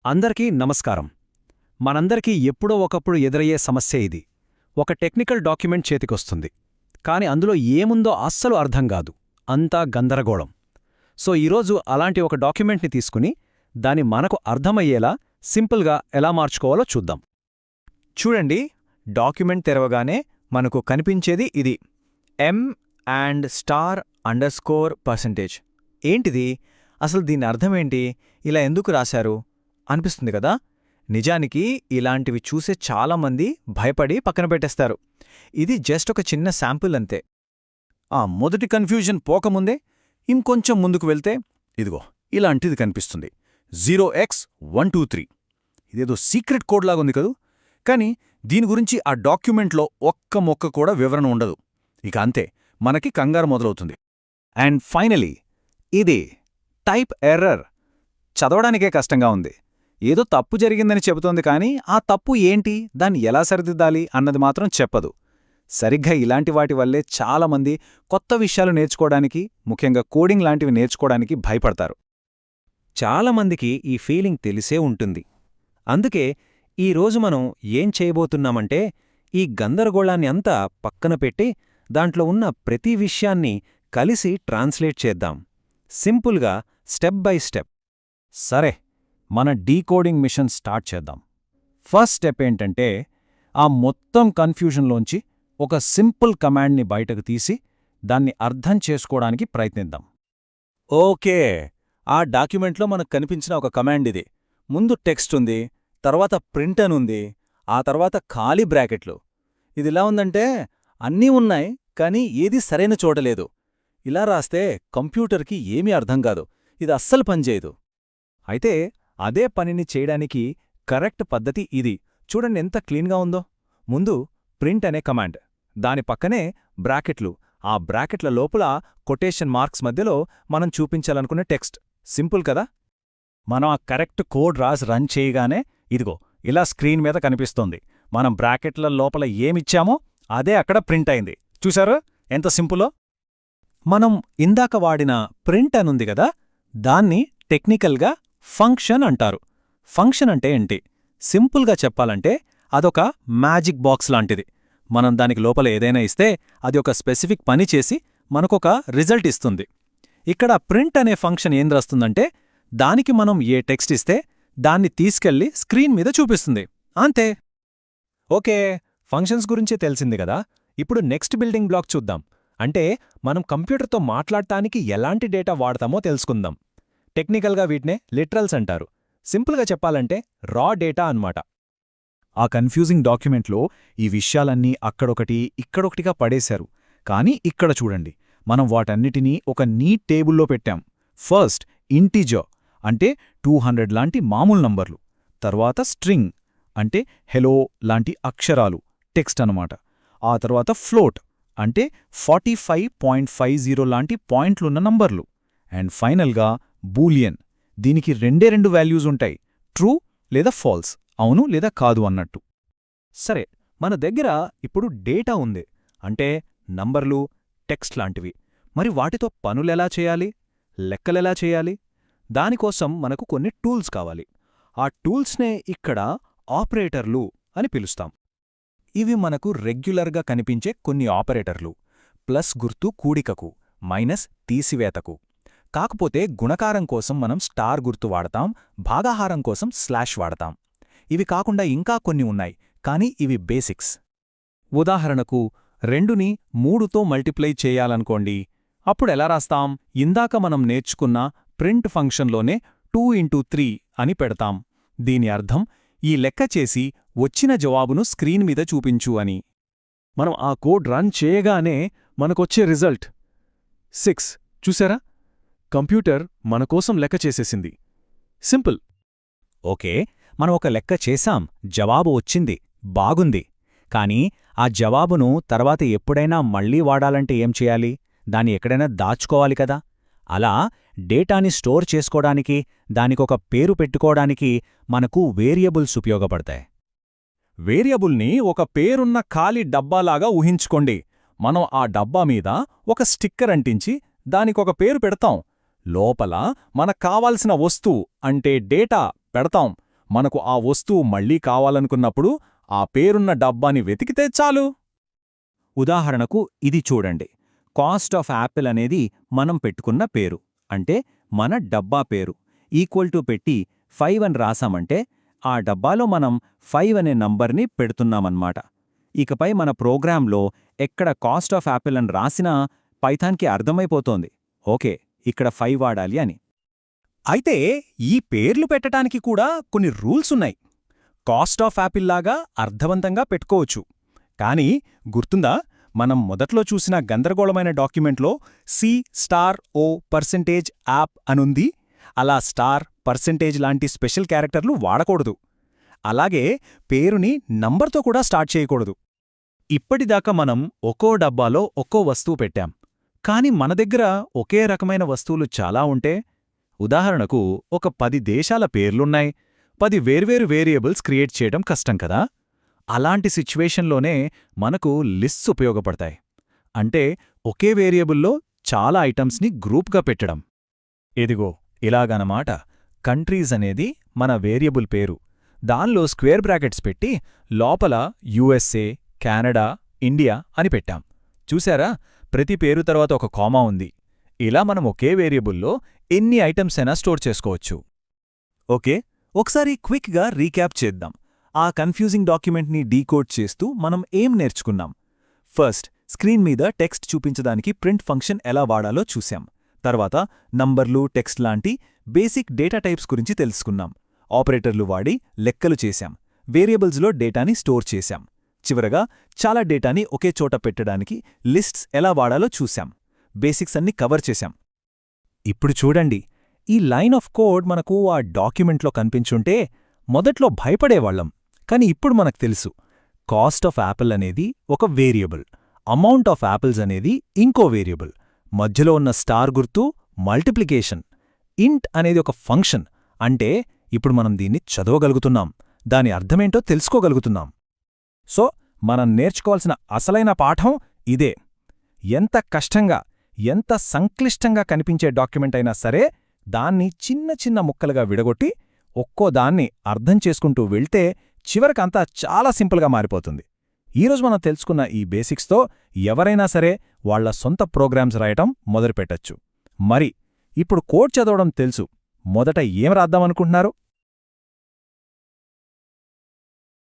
అందరికీ నమస్కారం. మనందరికీ ఎప్పుడో ఒకప్పుడు ఎదురయ్యే సమస్య ఇది. ఒక టెక్నికల్ డాక్యుమెంట్ చేతికొస్తుంది. కాని అందులో ఏముందో అస్సలు అర్థం కాదు. అంతా గందరగోళం. సో ఈరోజు అలాంటి ఒక డాక్యుమెంట్ని తీసుకుని దాన్ని మనకు అర్థమయ్యేలా సింపుల్గా ఎలా మార్చుకోవాలో చూద్దాం. చూడండి, డాక్యుమెంట్ తెరవగానే మనకు కనిపించేది ఇది M&*_%. ఏంటిది? అసలు దీని అర్థమేంటి? ఇలా ఎందుకు రాశారు అనిపిస్తుంది కదా. నిజానికి ఇలాంటివి చూసే చాలామంది భయపడి పక్కన పెట్టేస్తారు. ఇది జస్ట్ ఒక చిన్న శాంపుల్ అంతే. ఆ మొదటి కన్ఫ్యూజన్ పోకముందే ఇంకొంచెం ముందుకు వెళ్తే ఇదిగో ఇలాంటిది కనిపిస్తుంది. 0x123. ఇదేదో సీక్రెట్ కోడ్ లాగుంది కదూ. కాని దీని గురించి ఆ డాక్యుమెంట్లో ఒక్క మొక్క కూడా వివరణ ఉండదు. ఇక అంతే, మనకి కంగారు మొదలవుతుంది. అండ్ ఫైనలీ ఇది టైప్ ఎర్రర్. చదవడానికే కష్టంగా ఉంది. ఏదో తప్పు జరిగిందని చెబుతోంది కానీ ఆ తప్పు ఏంటి, దాన్ని ఎలా సరిదిద్దాలి అన్నది మాత్రం చెప్పదు. సరిగ్గా ఇలాంటి వాటి వల్లే చాలామంది కొత్త విషయాలు నేర్చుకోవడానికి, ముఖ్యంగా కోడింగ్ లాంటివి నేర్చుకోవడానికి భయపడతారు. చాలామందికి ఈ ఫీలింగ్ తెలిసే ఉంటుంది. అందుకే ఈరోజు మనం ఏం చేయబోతున్నామంటే ఈ గందరగోళాన్ని అంతా పక్కన పెట్టి దాంట్లో ఉన్న ప్రతి విషయాన్ని కలిసి ట్రాన్స్లేట్ చేద్దాం, సింపుల్గా, స్టెప్ బై స్టెప్. సరే, మన డీకోడింగ్ మిషన్ స్టార్ట్ చేద్దాం. ఫస్ట్ స్టెప్ ఏంటంటే ఆ మొత్తం కన్ఫ్యూజన్లోంచి ఒక సింపుల్ కమాండ్ని బయటకు తీసి దాన్ని అర్థం చేసుకోవడానికి ప్రయత్నిద్దాం. ఓకే, ఆ డాక్యుమెంట్లో మనకు కనిపించిన ఒక కమాండ్ ఇది. ముందు టెక్స్ట్ ఉంది, తర్వాత ప్రింట్ అనుంది, ఆ తర్వాత ఖాళీ బ్రాకెట్లు. ఇదిలా ఉందంటే అన్నీ ఉన్నాయి, కానీ ఏదీ సరైన చోటలేదు. ఇలా రాస్తే కంప్యూటర్కి ఏమీ అర్థం కాదు. ఇది అస్సలు పనిచేయదు. అయితే అదే పనిని చేయడానికి కరెక్ట్ పద్ధతి ఇది. చూడండి ఎంత క్లీన్గా ఉందో. ముందు ప్రింట్ అనే కమాండ్, దాని పక్కనే బ్రాకెట్లు, ఆ బ్రాకెట్ల లోపల కొటేషన్ మార్క్స్ మధ్యలో మనం చూపించాలనుకునే టెక్స్ట్. సింపుల్ కదా. మనం ఆ కరెక్ట్ కోడ్ రాసి రన్ చేయగానే ఇదిగో ఇలా స్క్రీన్ మీద కనిపిస్తోంది. మనం బ్రాకెట్ల లోపల ఏమిచ్చామో అదే అక్కడ ప్రింట్ అయింది. చూశారు ఎంత సింపులో? మనం ఇందాక వాడిన ప్రింట్ అనుంది కదా, దాన్ని టెక్నికల్గా ఫంక్షన్ అంటారు. ఫంక్షన్ అంటే ఏంటి? సింపుల్గా చెప్పాలంటే అదొక మ్యాజిక్ బాక్స్ లాంటిది. మనం దానికి లోపల ఏదైనా ఇస్తే అది ఒక స్పెసిఫిక్ పని చేసి మనకొక రిజల్ట్ ఇస్తుంది. ఇక్కడ ప్రింట్ అనే ఫంక్షన్ ఏం రాస్తుందంటే దానికి మనం ఏ టెక్స్ట్ ఇస్తే దాన్ని తీసుకెళ్లి స్క్రీన్ మీద చూపిస్తుంది. అంతే. ఓకే, ఫంక్షన్స్ గురించే తెలిసింది కదా. ఇప్పుడు నెక్స్ట్ బిల్డింగ్ బ్లాక్ చూద్దాం. అంటే మనం కంప్యూటర్తో మాట్లాడటానికి ఎలాంటి డేటా వాడతామో తెలుసుకుందాం. టెక్నికల్గా వీటినే లిటరల్స్ అంటారు. సింపుల్గా చెప్పాలంటే రా డేటా అన్నమాట. ఆ కన్ఫ్యూజింగ్ డాక్యుమెంట్లో ఈ విషయాలన్నీ అక్కడొకటి ఇక్కడొకటిగా పడేశారు. కానీ ఇక్కడ చూడండి, మనం వాటన్నిటినీ ఒక నీట్ టేబుల్లో పెట్టాం. ఫస్ట్ ఇంటిజర్ అంటే 200 లాంటి మామూలు నంబర్లు, తర్వాత స్ట్రింగ్ అంటే హెలో లాంటి అక్షరాలు, టెక్స్ట్ అనమాట. ఆ తర్వాత ఫ్లోట్ అంటే 45.50 లాంటి పాయింట్లున్న నంబర్లు. అండ్ ఫైనల్గా బూలియన్. దీనికి రెండు వాల్యూస్ ఉంటాయి, ట్రూ లేదా ఫాల్స్, అవును లేదా కాదు అన్నట్టు. సరే, మన దగ్గర ఇప్పుడు డేటా ఉంది, అంటే నంబర్లు, టెక్స్ట్ లాంటివి. మరి వాటితో పనులెలా చేయాలి, లెక్కలెలా చేయాలి? దానికోసం మనకు కొన్ని టూల్స్ కావాలి. ఆ టూల్స్నే ఇక్కడ ఆపరేటర్లు అని పిలుస్తాం. ఇవి మనకు రెగ్యులర్గా కనిపించే కొన్ని ఆపరేటర్లు. ప్లస్ గుర్తు కూడికకు, మైనస్ తీసివేతకు. కాకపోతే గుణకారం కోసం మనం స్టార్ గుర్తు వాడతాం, భాగాహారం కోసం స్లాష్ వాడతాం. ఇవి కాకుండా ఇంకా కొన్ని ఉన్నాయి, కానీ ఇవి బేసిక్స్. ఉదాహరణకు 2ని 3తో మల్టిప్లై చేయాలనుకోండి. అప్పుడెలా రాస్తాం? ఇందాక మనం నేర్చుకున్న ప్రింట్ ఫంక్షన్లోనే 2 × 3 అని పెడతాం. దీని అర్థం ఈ లెక్క చేసి వచ్చిన జవాబును స్క్రీన్ మీద చూపించు అని. మనం ఆ కోడ్ రన్ చేయగానే మనకొచ్చే రిజల్ట్ 6. చూసారా? కంప్యూటర్ మనకోసం లెక్క చేసేసింది. సింపుల్. ఓకే, మనం ఒక లెక్క చేశాం, జవాబు వచ్చింది, బాగుంది. కానీ ఆ జవాబును తర్వాత ఎప్పుడైనా మళ్ళీ వాడాలంటే ఏం చేయాలి? దాన్ని ఎక్కడైనా దాచుకోవాలి కదా. అలా డేటాని స్టోర్ చేసుకోవడానికి, దానికొక పేరు పెట్టుకోవడానికి మనకు వేరియబుల్స్ ఉపయోగపడతాయి. వేరియబుల్ని ఒక పేరున్న ఖాళీ డబ్బాలాగా ఊహించుకోండి. మనం ఆ డబ్బా మీద ఒక స్టిక్కర్ అంటించి దానికొక పేరు పెడతాం. లోపల మనక్కావాల్సిన వస్తువు అంటే డేటా పెడతాం. మనకు ఆ వస్తువు మళ్ళీ కావాలనుకున్నప్పుడు ఆ పేరున్న డబ్బాని వెతికితే చాలు. ఉదాహరణకు ఇది చూడండి. కాస్ట్ ఆఫ్ యాపిల్ అనేది మనం పెట్టుకున్న పేరు, అంటే మన డబ్బా పేరు. ఈక్వల్ టు పెట్టి 5 అని రాసామంటే ఆ డబ్బాలో మనం 5 అనే నంబర్ని పెడుతున్నామన్నమాట. ఇకపై మన ప్రోగ్రాంలో ఎక్కడ కాస్ట్ ఆఫ్ యాపిల్ అని రాసినా పైథాన్కి అర్థమైపోతోంది, ఓకే, ఇక్కడ 5 వాడాలి అని. అయితే ఈ పేర్లు పెట్టడానికి కూడా కొన్ని రూల్సున్నాయి. కాస్ట్ ఆఫ్ యాపిల్ లాగా అర్థవంతంగా పెట్టుకోవచ్చు. కానీ గుర్తుందా, మనం మొదట్లో చూసిన గందరగోళమైన డాక్యుమెంట్లో C*O%యాప్ అనుంది. అలా స్టార్, పర్సెంటేజ్ లాంటి స్పెషల్ క్యారెక్టర్లు వాడకూడదు. అలాగే పేరుని నంబర్తో కూడా స్టార్ట్ చేయకూడదు. ఇప్పటిదాకా మనం ఒక్కో డబ్బాలో ఒక్కో వస్తువు పెట్టాం. కాని మన దగ్గర ఒకే రకమైన వస్తువులు చాలా ఉంటే, ఉదాహరణకు ఒక 10 దేశాల పేర్లున్నాయి, 10 వేర్వేరు వేరియబుల్స్ క్రియేట్ చేయడం కష్టం కదా. అలాంటి సిచ్యువేషన్లోనే మనకు లిస్ట్స్ ఉపయోగపడతాయి. అంటే ఒకే వేరియబుల్లో చాలా ఐటమ్స్ని గ్రూప్గా పెట్టడం. ఇదిగో ఇలాగనమాట. కంట్రీస్ అనేది మన వేరియబుల్ పేరు. దానిలో స్క్వేర్ బ్రాకెట్స్ పెట్టి లోపల USA, కెనడా, ఇండియా అని పెట్టాం. చూశారా, ప్రతి పేరు తర్వాత ఒక కామా ఉంది. ఇలా మనం ఒకే వేరియబుల్లో ఎన్ని ఐటమ్స్ అయినా స్టోర్ చేసుకోవచ్చు. ఓకే, ఒకసారి క్విక్గా రీక్యాప్ చేద్దాం. ఆ కన్ఫ్యూజింగ్ డాక్యుమెంట్ని డీకోడ్ చేస్తూ మనం ఏం నేర్చుకున్నాం? ఫస్ట్, స్క్రీన్ మీద టెక్స్ట్ చూపించడానికి ప్రింట్ ఫంక్షన్ ఎలా వాడాలో చూశాం. తర్వాత నంబర్లు, టెక్స్ట్ లాంటి బేసిక్ డేటా టైప్స్ గురించి తెలుసుకున్నాం. ఆపరేటర్లు వాడి లెక్కలు చేశాం. వేరియబుల్స్లో డేటాని స్టోర్ చేశాం. చివరగా చాలా డేటాని ఒకే చోట పెట్టడానికి లిస్ట్స్ ఎలా వాడాలో చూశాం. బేసిక్స్ అన్ని కవర్ చేశాం. ఇప్పుడు చూడండి, ఈ లైన్ ఆఫ్ కోడ్ మనకు ఆ డాక్యుమెంట్లో కనిపించుంటే మొదట్లో భయపడేవాళ్లం. కాని ఇప్పుడు మనకు తెలుసు, కాస్ట్ ఆఫ్ యాపిల్ అనేది ఒక వేరియబుల్, అమౌంట్ ఆఫ్ యాపిల్స్ అనేది ఇంకో వేరియబుల్, మధ్యలో ఉన్న స్టార్ గుర్తు మల్టిప్లికేషన్, ఇంట్ అనేది ఒక ఫంక్షన్. అంటే ఇప్పుడు మనం దీన్ని చదవగలుగుతున్నాం, దాని అర్థమేంటో తెలుసుకోగలుగుతున్నాం. సో మనం నేర్చుకోవాల్సిన అసలైన పాఠం ఇదే. ఎంత కష్టంగా, ఎంత సంక్లిష్టంగా కనిపించే డాక్యుమెంట్ అయినా సరే దాన్ని చిన్న చిన్న ముక్కలుగా విడగొట్టి ఒక్కో దాన్ని అర్థం చేసుకుంటూ వెళ్తే చివరికంతా చాలా సింపుల్గా మారిపోతుంది. ఈరోజు మనం తెలుసుకున్న ఈ బేసిక్స్తో ఎవరైనా సరే వాళ్ల సొంత ప్రోగ్రామ్స్ రాయటం మొదలుపెట్టచ్చు. మరి ఇప్పుడు కోడ్ చదవడం తెలుసు, మొదట ఏం రాద్దామనుకుంటున్నారు?